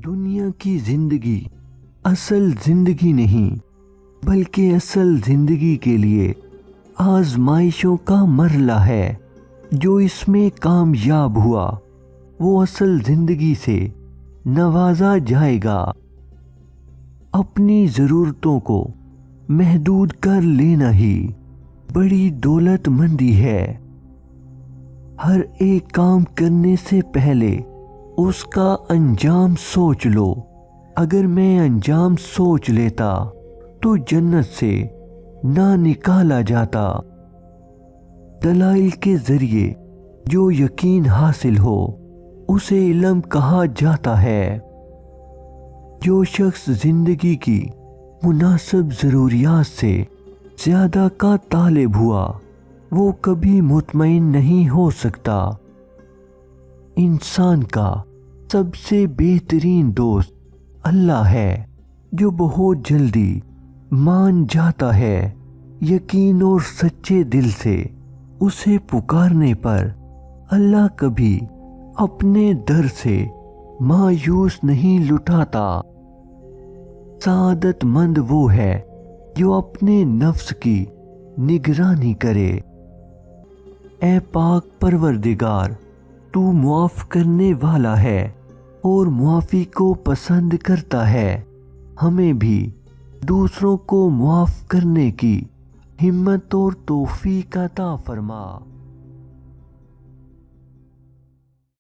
دنیا کی زندگی اصل زندگی نہیں، بلکہ اصل زندگی کے لیے آزمائشوں کا مرحلہ ہے۔ جو اس میں کامیاب ہوا وہ اصل زندگی سے نوازا جائے گا۔ اپنی ضرورتوں کو محدود کر لینا ہی بڑی دولت مندی ہے۔ ہر ایک کام کرنے سے پہلے اس کا انجام سوچ لو۔ اگر میں انجام سوچ لیتا تو جنت سے نہ نکالا جاتا۔ دلائل کے ذریعے جو یقین حاصل ہو اسے علم کہا جاتا ہے۔ جو شخص زندگی کی مناسب ضروریات سے زیادہ کا طالب ہوا وہ کبھی مطمئن نہیں ہو سکتا۔ انسان کا سب سے بہترین دوست اللہ ہے، جو بہت جلدی مان جاتا ہے۔ یقین اور سچے دل سے اسے پکارنے پر اللہ کبھی اپنے در سے مایوس نہیں لٹاتا۔ سعادت مند وہ ہے جو اپنے نفس کی نگرانی کرے۔ اے پاک پروردگار، تو معاف کرنے والا ہے اور معافی کو پسند کرتا ہے۔ ہمیں بھی دوسروں کو معاف کرنے کی ہمت اور توفیق عطا فرما۔